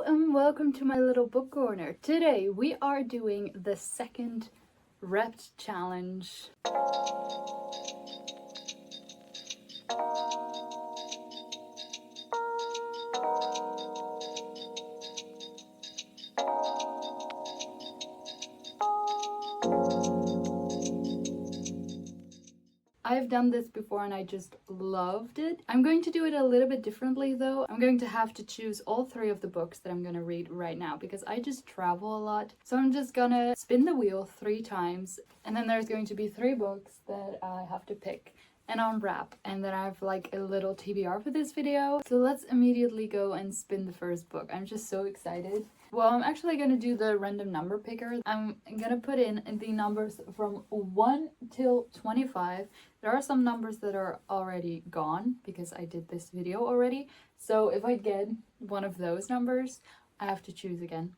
and welcome to my little book corner. Today we are doing the second Rept challenge. I've done this before and I just loved it. I'm going to do it a little bit differently though. I'm going to have to choose all three of the books that I'm gonna read right now because I just travel a lot. So I'm just gonna spin the wheel 3 times and then there's going to be 3 books that I have to pick and unwrap, and then I have like a little TBR for this video. So let's immediately go and spin the first book. I'm just so excited. Well, I'm actually gonna do the random number picker. I'm gonna put in the numbers from 1 till 25. There are some numbers that are already gone because I did this video already. So if I get one of those numbers, I have to choose again.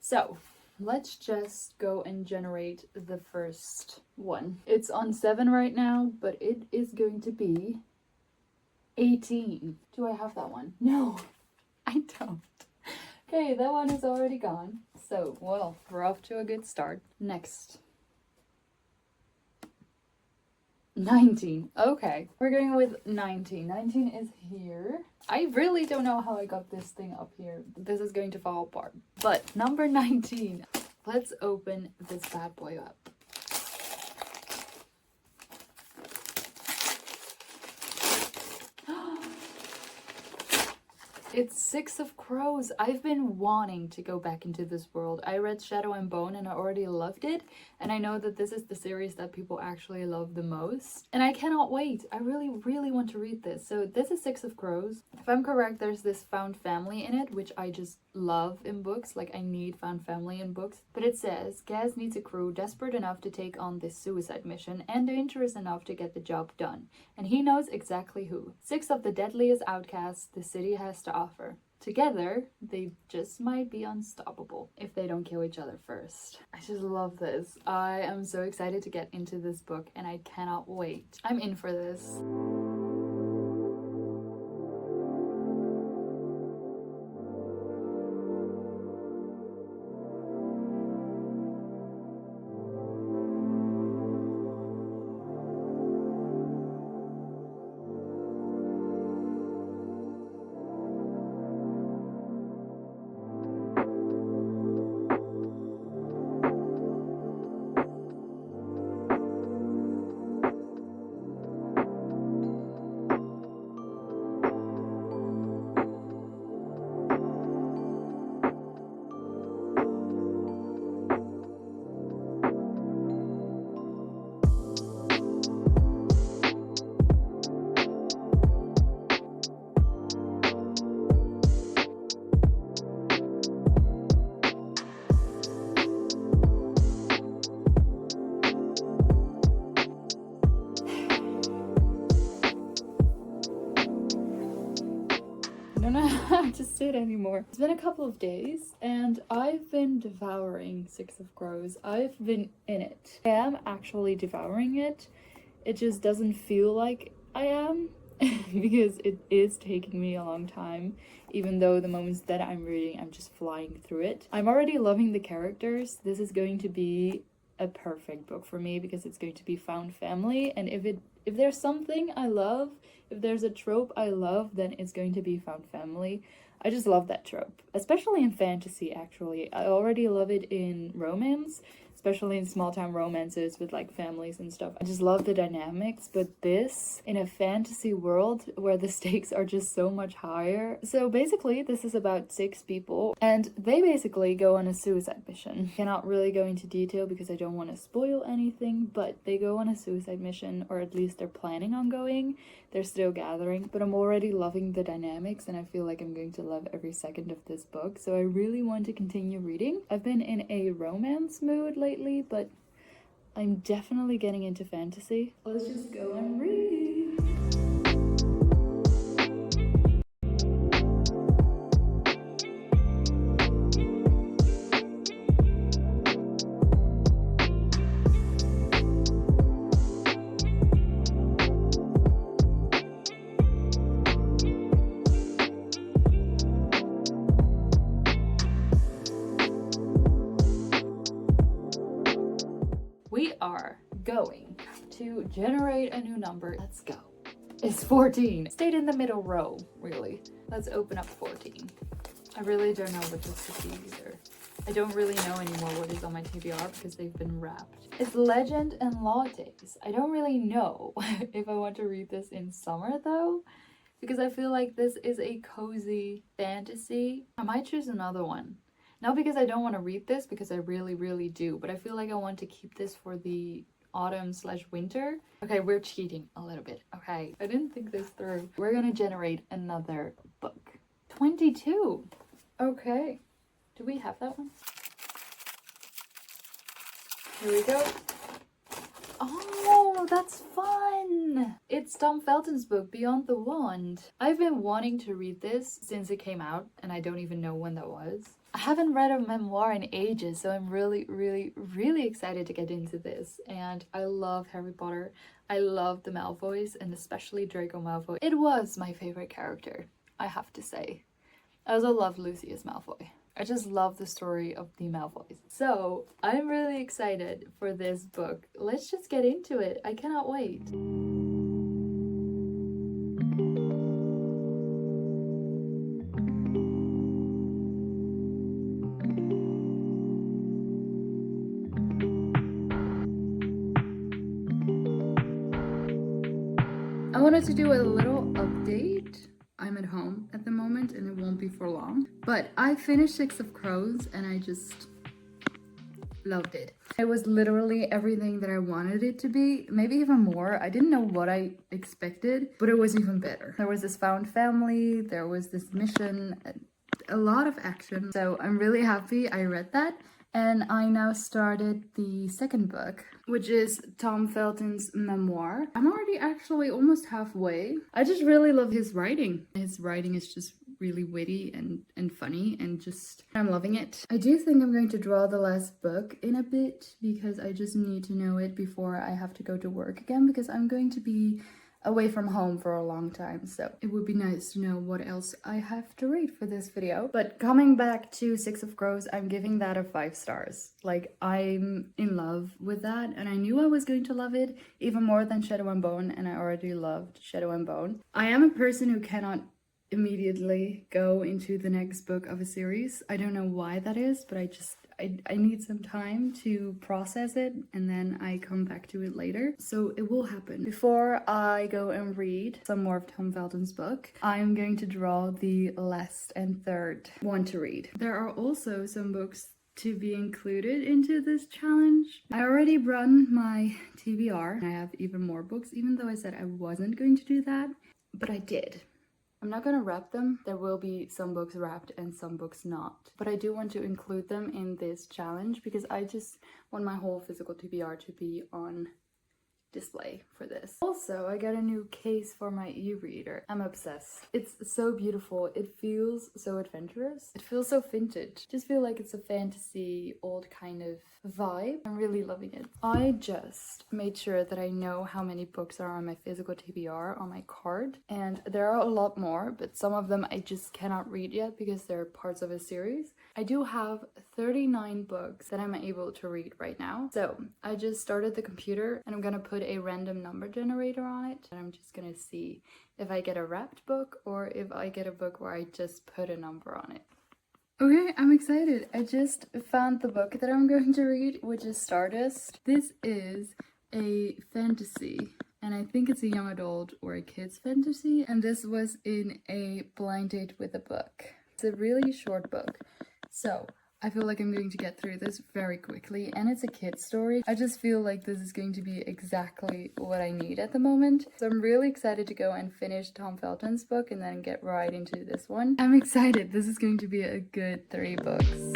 So let's just go and generate the first one. It's on 7 right now, but it is going to be 18. Do I have that one? No, I don't. Okay, that one is already gone. So, well, we're off to a good start. Next. 19. Okay, we're going with 19. 19 is here. I really don't know how I got this thing up here. This is going to fall apart. But number 19. Let's open this bad boy up. It's 6 of Crows. I've been wanting to go back into this world. I read Shadow and Bone and I already loved it. And I know that this is the series that people actually love the most. And I cannot wait. I really, really want to read this. So this is 6 of Crows. If I'm correct, there's this found family in it, which I just love in books. Like, I need found family in books. But it says, Gaz needs a crew desperate enough to take on this suicide mission and dangerous enough to get the job done. And he knows exactly who. 6 of the deadliest outcasts the city has to offer. Together, they just might be unstoppable if they don't kill each other first. I just love this. I am so excited to get into this book and I cannot wait. I'm in for this. I don't know how to sit anymore. It's been a couple of days and I've been devouring 6 of Crows. I've been in it. I am actually devouring it. It just doesn't feel like I am because it is taking me a long time, even though the moments that I'm reading, I'm just flying through it. I'm already loving the characters. This is going to be a perfect book for me because it's going to be found family, and if there's something I love, if there's a trope I love, then it's going to be found family. I just love that trope, especially in fantasy. Actually, I already love it in romance, especially in small town romances with like families and stuff. I just love the dynamics, but this in a fantasy world where the stakes are just so much higher. So basically this is about 6 people and they basically go on a suicide mission. Cannot really go into detail because I don't want to spoil anything, but they go on a suicide mission, or at least they're planning on going. They're still gathering, but I'm already loving the dynamics and I feel like I'm going to love every second of this book. So I really want to continue reading. I've been in a romance mood lately, but I'm definitely getting into fantasy. Let's just go and read. going to generate a new number. Let's go. It's 14. Stayed in the middle row, really. Let's open up 14. I really don't know what this should be either. I don't really know anymore what is on my TBR because they've been wrapped. It's Legend and Lattes. I don't really know if I want to read this in summer though, because I feel like this is a cozy fantasy. I might choose another one. Not because I don't want to read this, because I really do, but I feel like I want to keep this for the autumn/winter. Okay, we're cheating a little bit. Okay, I didn't think this through. We're gonna generate another book. 22. Okay. Do we have that one? Here we go. Oh, that's fun! It's Tom Felton's book, Beyond the Wand. I've been wanting to read this since it came out, and I don't even know when that was. I haven't read a memoir in ages, so I'm really excited to get into this. And I love Harry Potter. I love the Malfoys, and especially Draco Malfoy. It was my favorite character, I have to say. I also love Lucius Malfoy. I just love the story of the Malfoys. So I'm really excited for this book. Let's just get into it. I cannot wait. I wanted to do a little update. I'm at home at the moment and it won't be for long. But I finished Six of Crows and I just loved it. It was literally everything that I wanted it to be, maybe even more. I didn't know what I expected, but it was even better. There was this found family, there was this mission, a lot of action. So I'm really happy I read that. And I now started the second book, which is Tom Felton's memoir. I'm already actually almost halfway. I just really love his writing. His writing is just really witty and funny and just, I'm loving it. I do think I'm going to draw the last book in a bit because I just need to know it before I have to go to work again, because I'm going to be away from home for a long time, so it would be nice to know what else I have to read for this video. But coming back to Six of Crows, I'm giving that a 5 stars. Like, I'm in love with that, and I knew I was going to love it even more than Shadow and Bone, and I already loved Shadow and Bone. I am a person who cannot immediately go into the next book of a series. I don't know why that is, but I need some time to process it and then I come back to it later. So it will happen. Before I go and read some more of Tom Felton's book, I'm going to draw the last and third one to read. There are also some books to be included into this challenge. I already run my TBR and I have even more books, even though I said I wasn't going to do that, but I did. I'm not gonna wrap them. There will be some books wrapped and some books not. But I do want to include them in this challenge because I just want my whole physical TBR to be on display for this. Also, I got a new case for my e-reader. I'm obsessed. It's so beautiful. It feels so adventurous. It feels so vintage. Just feel like it's a fantasy, old kind of vibe. I'm really loving it. I just made sure that I know how many books are on my physical TBR on my card, and there are a lot more, but some of them I just cannot read yet because they're parts of a series. I do have 39 books that I'm able to read right now. So I just started the computer and I'm gonna put a random number generator on it, and I'm just gonna see if I get a wrapped book or if I get a book where I just put a number on it. Okay, I'm excited. I just found the book that I'm going to read, which is Stardust. This is a fantasy, and I think it's a young adult or a kid's fantasy, and this was in a blind date with a book. It's a really short book, so I feel like I'm going to get through this very quickly, and it's a kid's story. I just feel like this is going to be exactly what I need at the moment. So I'm really excited to go and finish Tom Felton's book and then get right into this one. I'm excited. This is going to be a good 3 books.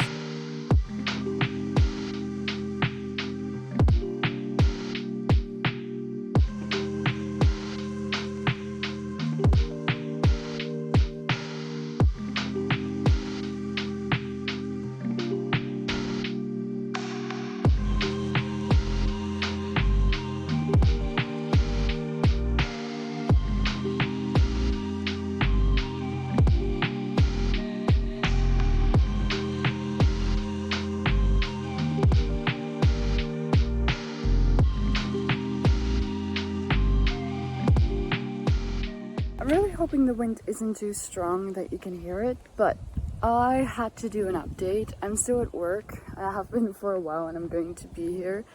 hoping the wind isn't too strong that you can hear it, but I had to do an update. I'm still at work. I have been for a while and I'm going to be here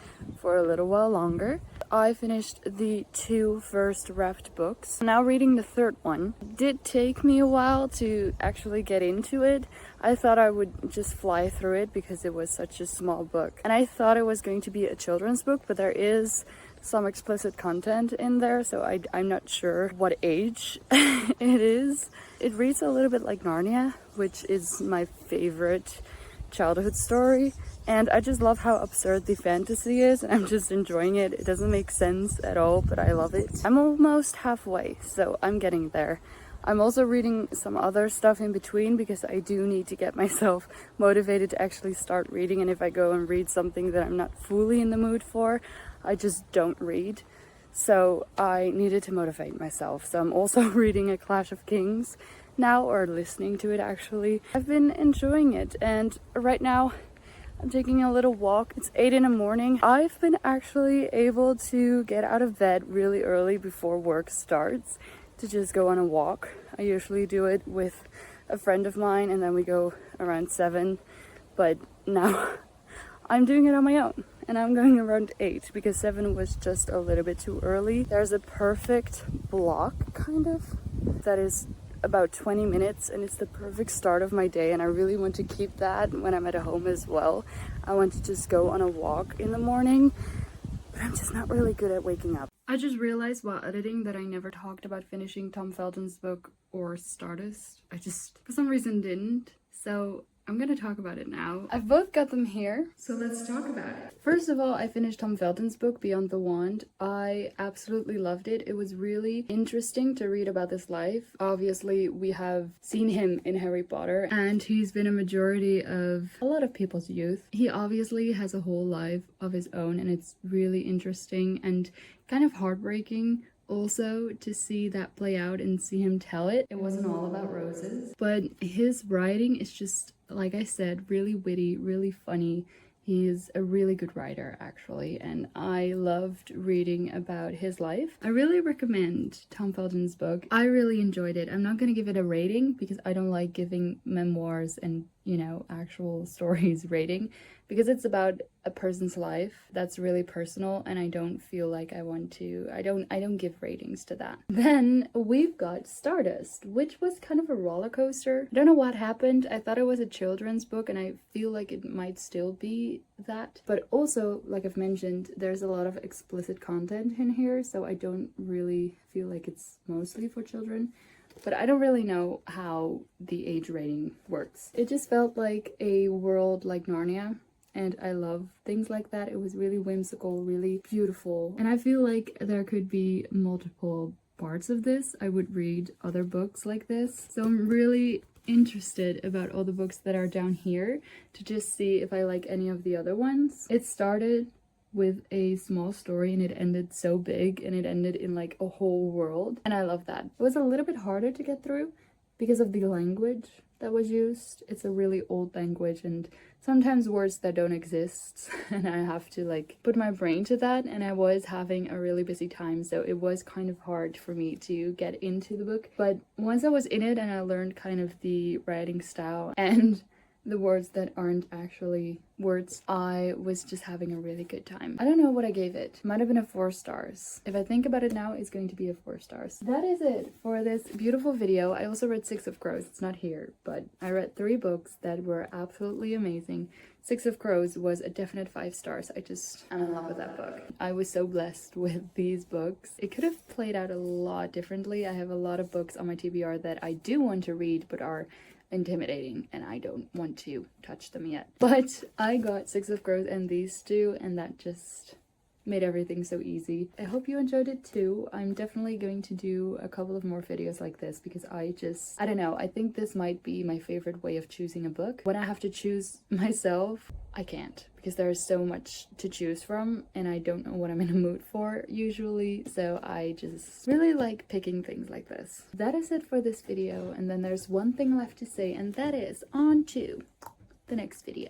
for a little while longer. I finished the 2 first wrapped books. Now reading the 3rd one. It did take me a while to actually get into it. I thought I would just fly through it because it was such a small book. And I thought it was going to be a children's book, but there is some explicit content in there, so I'm not sure what age it is. It reads a little bit like Narnia, which is my favorite childhood story, and I just love how absurd the fantasy is, and I'm just enjoying it. It doesn't make sense at all, but I love it. I'm almost halfway, so I'm getting there. I'm also reading some other stuff in between because I do need to get myself motivated to actually start reading, and if I go and read something that I'm not fully in the mood for, I just don't read. So I needed to motivate myself. So I'm also reading A Clash of Kings now, or listening to it actually. I've been enjoying it, and right now I'm taking a little walk. It's 8 in the morning. I've been actually able to get out of bed really early before work starts to just go on a walk. I usually do it with a friend of mine and then we go around 7, but now I'm doing it on my own. And I'm going around 8 because 7 was just a little bit too early. There's a perfect block, kind of, that is about 20 minutes, and it's the perfect start of my day, and I really want to keep that when I'm at home as well. I want to just go on a walk in the morning, but I'm just not really good at waking up. I just realized while editing that I never talked about finishing Tom Felton's book or Stardust. I just, for some reason, didn't. So I'm gonna talk about it now. I've both got them here, so let's talk about it. First of all, I finished Tom Felton's book, Beyond the Wand. I absolutely loved it. It was really interesting to read about his life. Obviously, we have seen him in Harry Potter, and he's been a majority of a lot of people's youth. He obviously has a whole life of his own, and it's really interesting and kind of heartbreaking also to see that play out and see him tell it. It wasn't all about roses, but his writing is just, like I said, really witty, really funny. He's a really good writer, actually, and I loved reading about his life. I really recommend Tom Felton's book. I really enjoyed it. I'm not going to give it a rating because I don't like giving memoirs and, you know, actual stories rating, because it's about a person's life that's really personal, and I don't feel like I want to, I don't give ratings to that. Then we've got Stardust, which was kind of a roller coaster. I don't know what happened. I thought it was a children's book, and I feel like it might still be that. But also, like I've mentioned, there's a lot of explicit content in here, so I don't really feel like it's mostly for children. But I don't really know how the age rating works. It just felt like a world like Narnia, and I love things like that. It was really whimsical, really beautiful, and I feel like there could be multiple parts of this. I would read other books like this, so I'm really interested about all the books that are down here to just see if I like any of the other ones. It started with a small story and it ended so big, and it ended in like a whole world, and I love that. It was a little bit harder to get through because of the language that was used. It's a really old language and sometimes words that don't exist, and I have to like put my brain to that, and I was having a really busy time, so it was kind of hard for me to get into the book. But once I was in it and I learned kind of the writing style and the words that aren't actually words, I was just having a really good time. I don't know what I gave it. Might have been a 4 stars. If I think about it now, it's going to be a 4 stars. That is it for this beautiful video. I also read 6 of Crows. It's not here, but I read 3 books that were absolutely amazing. 6 of Crows was a definite 5 stars. I'm in love with that book. I was so blessed with these books. It could have played out a lot differently. I have a lot of books on my TBR that I do want to read but are intimidating, and I don't want to touch them yet. But I got 6 of Crows and these 2, and that just made everything so easy. I hope you enjoyed it too. I'm definitely going to do a couple of more videos like this because I don't know, I think this might be my favorite way of choosing a book. When I have to choose myself, I can't, because there is so much to choose from and I don't know what I'm in a mood for usually, so I just really like picking things like this. That is it for this video, and then there's one thing left to say, and that is on to the next video.